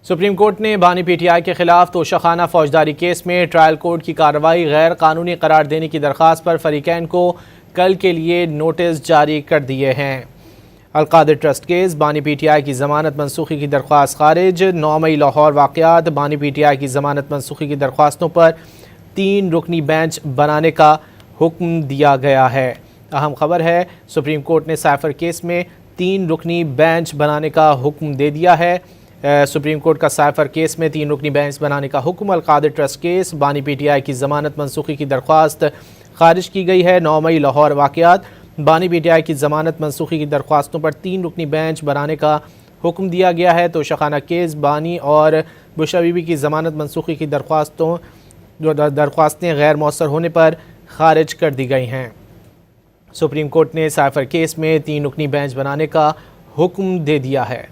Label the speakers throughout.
Speaker 1: Supreme court نے بانی P T I کے خلاف توشخانہ فوجداری کیس میں ٹرائل کورٹ کی کارروائی غیر قانونی قرار دینے کی درخواست پر فریقین کو کل کے لیے نوٹس جاری کر دیے ہیں۔ القادر ٹرسٹ کیس، بانی پی ٹی آئی کی ضمانت منسوخی کی درخواست خارج۔ 9 مئی لاہور واقعات، بانی پی ٹی آئی کی ضمانت منسوخی کی درخواستوں پر 3 رکنی بینچ بنانے کا حکم دیا گیا ہے۔ اہم خبر ہے، سپریم کورٹ نے سائفر کیس میں 3 رکنی بینچ بنانے کا حکم دے دیا ہے۔ سپریم کورٹ کا سائفر کیس میں 3 رکنی بینچ بنانے کا حکم۔ القادر ٹرسٹ کیس، بانی پی ٹی آئی کی ضمانت منسوخی کی درخواست خارج کی گئی ہے۔ 9 مئی لاہور واقعات، بانی پی ٹی آئی کی ضمانت منسوخی کی درخواستوں پر 3 رکنی بینچ بنانے کا حکم دیا گیا ہے۔ توشخانہ کیس، بانی اور بشرا بی بی کی ضمانت منسوخی کی درخواستیں غیر مؤثر ہونے پر خارج کر دی گئی ہیں۔ سپریم کورٹ نے سائفر کیس میں 3 رکنی بینچ بنانے کا حکم دے دیا ہے۔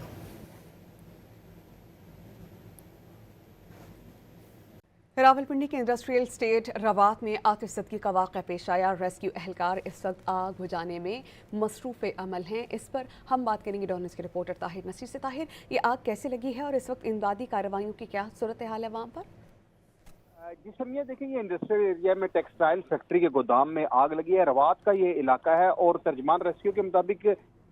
Speaker 2: راولپنڈی کے انڈسٹریل اسٹیٹ روات میں آتش زدگی کا واقعہ پیش آیا۔ ریسکیو اہلکار اس وقت آگ بجھانے میں مصروف عمل ہیں۔ اس پر ہم بات کریں گے ڈان نیوز کے رپورٹر طاہر نصیر سے۔ طاہر، یہ آگ کیسے لگی ہے اور اس وقت امدادی کارروائیوں کی کیا صورتحال ہے وہاں پر؟
Speaker 3: جی سمیہ، دیکھیں یہ انڈسٹریل ایریا میں ٹیکسٹائل فیکٹری کے گودام میں آگ لگی ہے۔ روات کا یہ علاقہ ہے اور ترجمان ریسکیو کے مطابق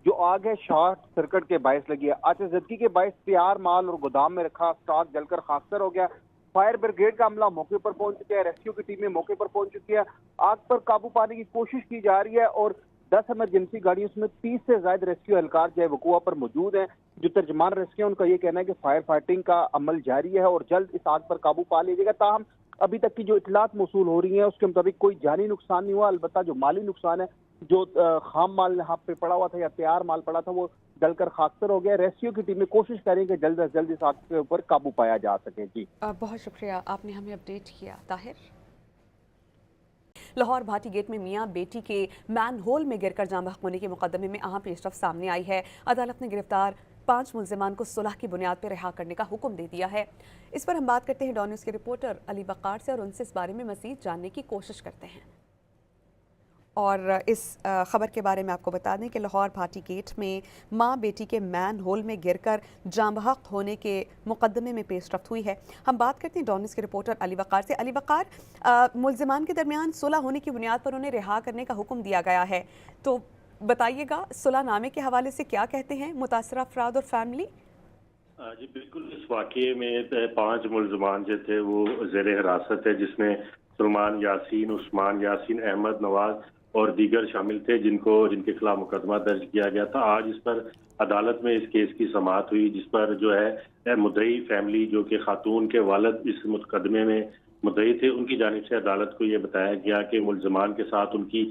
Speaker 3: جو آگ ہے شارٹ سرکٹ کے باعث لگی ہے۔ آتش زدگی کے باعث تیار مال اور گودام میں رکھا اسٹاک جل کر خاکستر ہو گیا۔ فائر بریگیڈ کا عملہ موقع پر پہنچ چکا ہے، ریسکیو کی ٹیمیں موقع پر پہنچ چکی ہے۔ آگ پر قابو پانے کی کوشش کی جا رہی ہے اور 10 ایمرجنسی گاڑیوں میں 30 سے زائد ریسکیو اہلکار جائے وقوع پر موجود ہیں۔ جو ترجمان ریسکیو ان کا یہ کہنا ہے کہ فائر فائٹنگ کا عمل جاری ہے اور جلد اس آگ پر قابو پا لیا جائے گا۔ تاہم ابھی تک کی جو اطلاعات موصول ہو رہی ہیں اس کے مطابق کوئی جانی نقصان نہیں ہوا، البتہ جو مالی نقصان ہے، جو خام مال یہاں پہ پڑا ہوا تھا یا تیار مال پڑا تھا وہ جل کر خاکستر ہو گیا۔ ریسکیو کی ٹیمیں کوشش کریں کہ جلد از جلد اس آگ کے اوپر قابو پایا جا سکے۔ جی
Speaker 2: بہت شکریہ، آپ نے ہمیں اپڈیٹ کیا طاہر۔ لاہور بھاٹی گیٹ میں میاں بیٹی کے مین ہول میں گر کر جاں بحق ہونے کے مقدمے میں اہم پیش رفت سامنے آئی ہے۔ عدالت نے گرفتار 5 ملزمان کو صلح کی بنیاد پر رہا کرنے کا حکم دے دیا ہے۔ اس پر ہم بات کرتے ہیں ڈان نیوز کے رپورٹر علی وقار سے اور ان سے اس بارے میں مزید جاننے کی کوشش کرتے ہیں۔ اور اس خبر کے بارے میں آپ کو بتا دیں کہ لاہور بھاٹی گیٹ میں ماں بیٹی کے مین ہول میں گر کر جاں بحق ہونے کے مقدمے میں پیش رفت ہوئی ہے۔ ہم بات کرتے ہیں ڈان نیوز کے رپورٹر علی وقار سے۔ علی وقار، ملزمان کے درمیان صلح ہونے کی بنیاد پر انہیں رہا کرنے کا حکم دیا گیا ہے، تو بتائیے گا صلح نامے کے حوالے سے کیا کہتے ہیں متاثرہ افراد اور فیملی؟
Speaker 4: جی بالکل، اس واقعے میں 5 ملزمان جو تھے وہ زیر حراست ہے، جس میں سلمان یاسین، عثمان یاسین، احمد نواز اور دیگر شامل تھے جن کے خلاف مقدمہ درج کیا گیا تھا۔ آج اس پر عدالت میں اس کیس کی سماعت ہوئی، جس پر جو ہے مدعی فیملی جو کہ خاتون کے والد اس مقدمے میں مدعی تھے، ان کی جانب سے عدالت کو یہ بتایا گیا کہ ملزمان کے ساتھ ان کی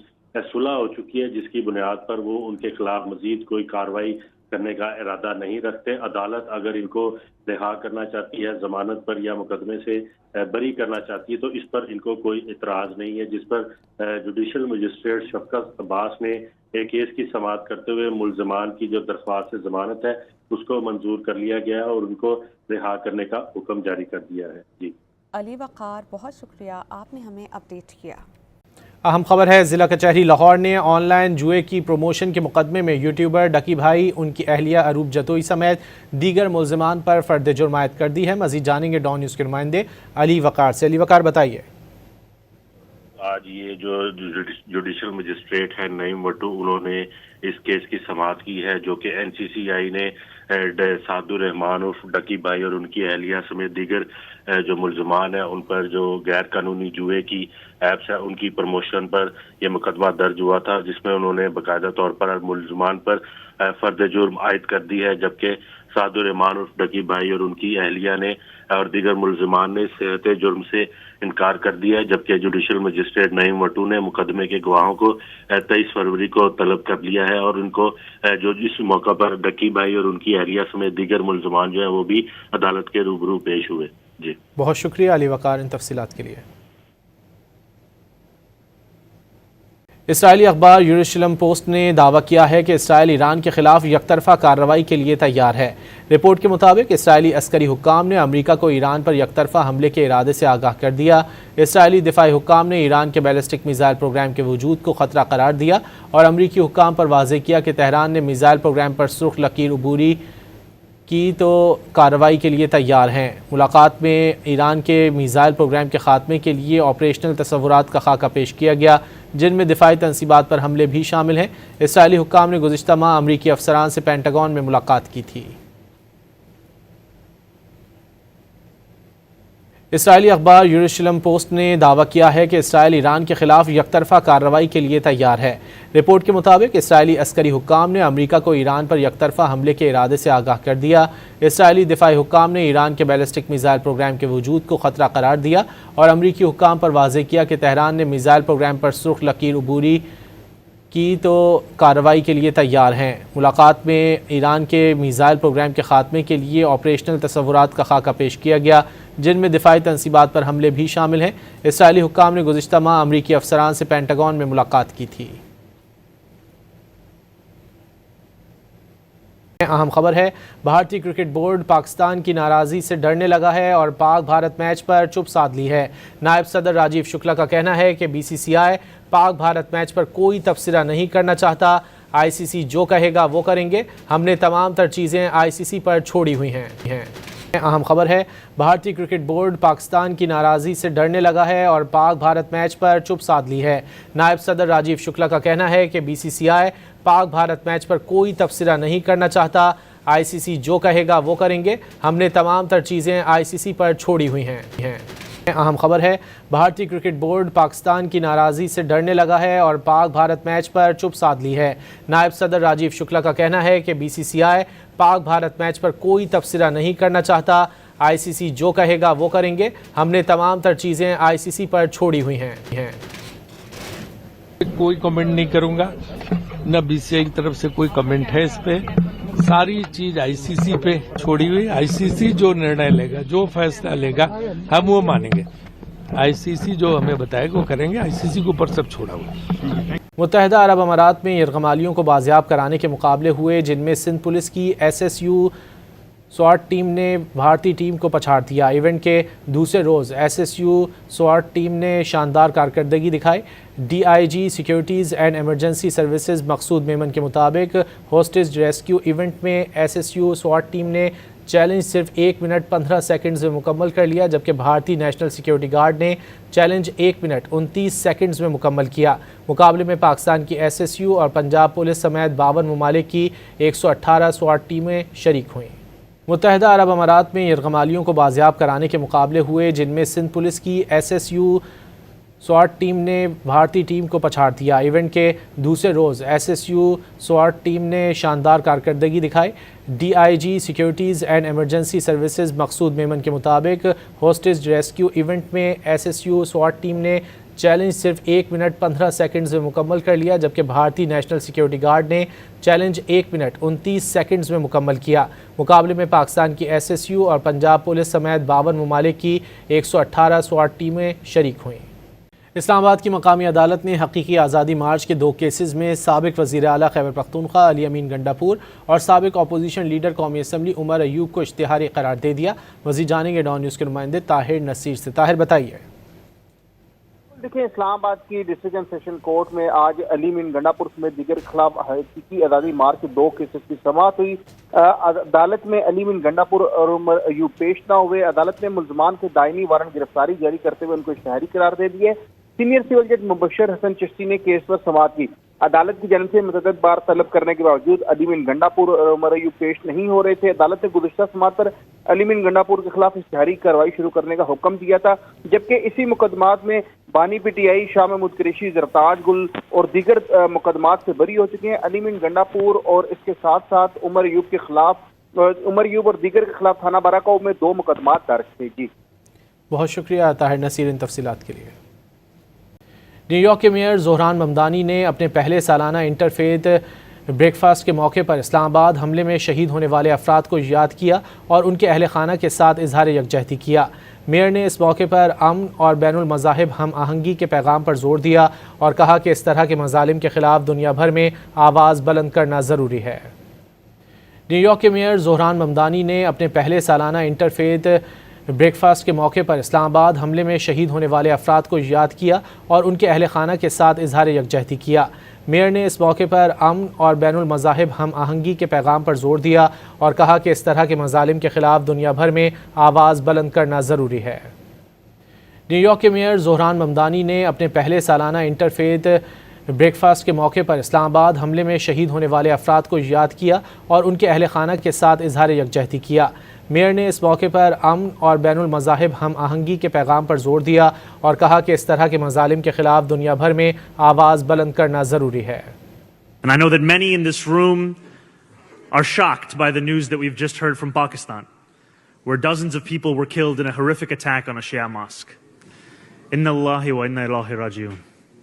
Speaker 4: صلح ہو چکی ہے، جس کی بنیاد پر وہ ان کے خلاف مزید کوئی کارروائی کرنے کا ارادہ نہیں رکھتے۔ عدالت اگر ان کو رہا کرنا چاہتی ہے ضمانت پر یا مقدمے سے بری کرنا چاہتی ہے تو اس پر ان کو کوئی اعتراض نہیں ہے، جس پر جوڈیشل مجسٹریٹ شفقت عباس نے ایک کیس کی سماعت کرتے ہوئے ملزمان کی جو درخواست ضمانت ہے اس کو منظور کر لیا گیا اور ان کو رہا کرنے کا حکم جاری کر دیا ہے۔ جی
Speaker 2: علی وقار، بہت شکریہ، آپ نے ہمیں اپڈیٹ کیا۔
Speaker 1: اہم خبر ہے، ضلع کچہری لاہور نے آن لائن جوئے کی پروموشن کے مقدمے میں یوٹیوبر ڈکی بھائی، ان کی اہلیہ اروپ جتوئی سمیت دیگر ملزمان پر فرد جرم عائد کر دی ہے۔ مزید جانیں گے ڈان نیوز کے نمائندے علی وقار سے۔ علی وقار، بتائیے۔
Speaker 4: آج یہ جو جوڈیشل مجسٹریٹ ہے نعیم وٹو، انہوں نے اس کیس کی سماعت کی ہے جو کہ این سی سی آئی نے سعد الرحمان عرف ڈکی بھائی اور ان کی اہلیہ سمیت دیگر جو ملزمان ہیں ان پر جو غیر قانونی جوئے کی ایپس ہیں ان کی پروموشن پر یہ مقدمہ درج ہوا تھا، جس میں انہوں نے باقاعدہ طور پر ملزمان پر فرد جرم عائد کر دی ہے، جبکہ سعد الرحمان عرف ڈکی بھائی اور ان کی اہلیہ نے اور دیگر ملزمان نے صحت جرم سے انکار کر دیا ہے، جبکہ جوڈیشل مجسٹریٹ نعیم وٹو نے مقدمے کے گواہوں کو 23 فروری کو طلب کر لیا ہے اور ان کو جو اس موقع پر ڈکی بھائی اور ان کی اہلیہ سمیت دیگر ملزمان جو ہیں وہ بھی عدالت کے روبرو پیش ہوئے۔ جی
Speaker 1: بہت شکریہ علی وقار ان تفصیلات کے لیے۔ اسرائیلی اخبار یروشلم پوسٹ نے دعویٰ کیا ہے کہ اسرائیل ایران کے خلاف یک طرفہ کارروائی کے لیے تیار ہے۔ رپورٹ کے مطابق اسرائیلی عسکری حکام نے امریکہ کو ایران پر یک طرفہ حملے کے ارادے سے آگاہ کر دیا۔ اسرائیلی دفاعی حکام نے ایران کے بیلسٹک میزائل پروگرام کے وجود کو خطرہ قرار دیا اور امریکی حکام پر واضح کیا کہ تہران نے میزائل پروگرام پر سرخ لکیر عبوری کی تو کارروائی کے لیے تیار ہیں۔ ملاقات میں ایران کے میزائل پروگرام کے خاتمے کے لیے آپریشنل تصورات کا خاکہ پیش کیا گیا، جن میں دفاعی تنصیبات پر حملے بھی شامل ہیں۔ اسرائیلی حکام نے گزشتہ ماہ امریکی افسران سے پینٹاگون میں ملاقات کی تھی۔ اسرائیلی اخبار یروشلم پوسٹ نے دعویٰ کیا ہے کہ اسرائیل ایران کے خلاف یک طرفہ کارروائی کے لیے تیار ہے۔ رپورٹ کے مطابق اسرائیلی عسکری حکام نے امریکہ کو ایران پر یک طرفہ حملے کے ارادے سے آگاہ کر دیا۔ اسرائیلی دفاعی حکام نے ایران کے بیلسٹک میزائل پروگرام کے وجود کو خطرہ قرار دیا اور امریکی حکام پر واضح کیا کہ تہران نے میزائل پروگرام پر سرخ لکیر عبوری کی تو کارروائی کے لیے تیار ہیں۔ ملاقات میں ایران کے میزائل پروگرام کے خاتمے کے لیے آپریشنل تصورات کا خاکہ پیش کیا گیا، جن میں دفاعی تنصیبات پر حملے بھی شامل ہیں۔ اسرائیلی حکام نے گزشتہ ماہ امریکی افسران سے پینٹاگون میں ملاقات کی تھی۔ اہم خبر ہے، بھارتی کرکٹ بورڈ پاکستان کی ناراضی سے ڈرنے لگا ہے اور پاک بھارت میچ پر چپ سادھ لی ہے۔ نائب صدر راجیو شکلا کا کہنا ہے کہ بی سی سی آئی پاک بھارت میچ پر کوئی تبصرہ نہیں کرنا چاہتا، آئی سی سی جو کہے گا وہ کریں گے، ہم نے تمام تر چیزیں آئی سی سی پر چھوڑی ہوئی ہیں۔ اہم خبر ہے، بھارتی کرکٹ بورڈ پاکستان کی ناراضی سے ڈرنے لگا ہے اور پاک بھارت میچ پر چپ سادھ لی ہے۔ نائب صدر راجیو شکلا کا کہنا ہے کہ بی سی سی آئی پاک بھارت میچ پر کوئی تبصرہ نہیں کرنا چاہتا، آئی سی سی جو کہے گا وہ کریں گے، ہم نے تمام تر چیزیں آئی سی سی پر چھوڑی ہوئی ہیں۔ اہم خبر ہے، بھارتی کرکٹ بورڈ پاکستان کی ناراضی سے ڈرنے لگا ہے اور پاک بھارت میچ پر چپ سادھ لی ہے۔ نائب صدر راجیو شکلا کا کہنا ہے کہ بی سی سی آئی پاک بھارت میچ پر کوئی تبصرہ نہیں کرنا چاہتا، آئی سی سی جو کہے گا وہ کریں گے، ہم نے تمام تر چیزیں آئی سی سی پر چھوڑی ہوئی ہیں۔
Speaker 5: کوئی کمنٹ نہیں کروں گا، نہ بی سی آئی کی طرف سے کوئی کمنٹ ہے اس پہ، ساری چیز آئی سی سی پہ چھوڑی ہوئی۔ آئی سی سی جو نرنے لے گا، جو فیصلہ لے گا، ہم وہ مانیں گے۔ آئی سی سی جو ہمیں بتائے گا وہ کریں گے، آئی سی سی کے اوپر سب چھوڑا ہوا۔
Speaker 1: متحدہ عرب امارات میں یرغمالیوں کو بازیاب کرانے کے مقابلے ہوئے، جن میں سندھ پولیس کی ایس ایس یو سواٹ ٹیم نے بھارتی ٹیم کو پچھاڑ دیا۔ ایونٹ کے دوسرے روز ایس ایس یو سواٹ ٹیم نے شاندار کارکردگی دکھائی۔ D I G securities and emergency services Maqsood Memon کے مطابق ہوسٹیج ریسکیو ایونٹ میں ایس ایس یو سواٹ ٹیم نے چیلنج صرف 1 منٹ 15 سیکنڈز میں مکمل کر لیا، جبکہ بھارتی نیشنل سیکیورٹی گارڈ نے چیلنج 1 منٹ 29 سیکنڈز میں مکمل کیا۔ مقابلے میں پاکستان کی ایس ایس یو اور پنجاب پولیس سمیت 52 ممالک کی 118 سواٹ ٹیمیں شریک ہوئیں۔ متحدہ عرب امارات میں یرغمالیوں کو بازیاب کرانے کے مقابلے ہوئے، جن میں سندھ پولیس کی ایس ایس یو سواٹ ٹیم نے بھارتی ٹیم کو پچھاڑ دیا۔ ایونٹ کے دوسرے روز ایس ایس یو سواٹ ٹیم نے شاندار کارکردگی دکھائی۔ D I G securities and emergency services Maqsood Memon کے مطابق ہوسٹیج ریسکیو ایونٹ میں ایس ایس یو سواٹ ٹیم نے چیلنج صرف 1 منٹ 15 سیکنڈز میں مکمل کر لیا، جبکہ بھارتی نیشنل سیکیورٹی گارڈ نے چیلنج 1 منٹ 29 سیکنڈز میں مکمل کیا۔ مقابلے میں پاکستان کی ایس ایس یو اور پنجاب پولیس سمیت 52 ممالک کی 118 سواٹ ٹیمیں شریک ہوئیں۔ اسلام آباد کی مقامی عدالت نے حقیقی آزادی مارچ کے 2 کیسز میں سابق وزیر اعلیٰ خیبر پختونخوا علی امین گنڈاپور اور سابق اپوزیشن لیڈر قومی اسمبلی عمر ایوب کو اشتہاری قرار دے دیا۔ مزید جانیں گے ڈان نیوز کے نمائندے طاہر نصیر سے۔ طاہر بتائیے۔
Speaker 3: دیکھیں، اسلام آباد کی ڈسٹرکٹ سیشن کورٹ میں آج علی امین گنڈاپور سمیت دیگر کے خلاف حقیقی آزادی مارچ کے 2 کیسز کی سماعت ہوئی۔ عدالت میں علی امین گنڈاپور اور عمر ایوب پیش نہ ہوئے۔ عدالت نے ملزمان سے دائمی وارنٹ گرفتاری جاری کرتے ہوئے ان کو اشتہاری قرار دے دیے۔ سینئر سول جج مبشر حسن چشتی نے کیس پر سماعت کی۔ عدالت کی جانب سے متعدد بار طلب کرنے کے باوجود علی امین گنڈاپور اور عمر ایوب پیش نہیں ہو رہے تھے۔ عدالت نے گزشتہ سماعت پر علی امین گنڈاپور کے خلاف اشتہاری کارروائی شروع کرنے کا حکم دیا تھا، جبکہ اسی مقدمات میں بانی P T I, Shah Mahmood Qureshi, Zartaj گل اور دیگر مقدمات سے بری ہو چکے ہیں۔ علی امین گنڈاپور اور اس کے ساتھ ساتھ عمر ایوب اور دیگر کے خلاف تھانہ باراکاؤ میں 2 مقدمات درج تھے۔ جی
Speaker 1: بہت شکریہ طاہر نصیر ان تفصیلات کے لیے۔ نیو یارک کے میئر زہران ممدانی نے اپنے پہلے سالانہ انٹرفیتھ بریک فاسٹ کے موقع پر اسلام آباد حملے میں شہید ہونے والے افراد کو یاد کیا اور ان کے اہل خانہ کے ساتھ اظہار یکجہتی کیا۔ میئر نے اس موقع پر امن اور بین المذاہب ہم آہنگی کے پیغام پر زور دیا اور کہا کہ اس طرح کے مظالم کے خلاف دنیا بھر میں آواز بلند کرنا ضروری ہے۔ نیو یارک کے میئر زہران ممدانی نے اپنے پہلے سالانہ انٹرفیتھ بریک فاسٹ کے موقع پر اسلام آباد حملے میں شہید ہونے والے افراد کو یاد کیا اور ان کے اہل خانہ کے ساتھ اظہار یکجہتی کیا۔ میئر نے اس موقع پر امن اور بین المذاہب ہم آہنگی کے پیغام پر زور دیا اور کہا کہ اس طرح کے مظالم کے خلاف دنیا بھر میں آواز بلند کرنا ضروری ہے۔ نیو یارک کے میئر زہران ممدانی نے اپنے پہلے سالانہ انٹرفیتھ بریک فاسٹ کے موقع پر اسلام آباد حملے میں شہید ہونے والے افراد کو یاد کیا اور ان کے اہل خانہ کے ساتھ اظہار یکجہتی کیا۔ میئر نے اس موقع پر امن اور بین المذاہب ہم آہنگی کے پیغام پر زور دیا اور کہا کہ اس طرح کے مظالم کے خلاف دنیا بھر میں آواز بلند کرنا ضروری ہے۔
Speaker 6: And I know that many in this room are shocked by the news that we've just heard from Pakistan, where dozens of people were killed in a horrific attack on a Shia mosque. Inna Allahi wa inna ilaihi raji'un.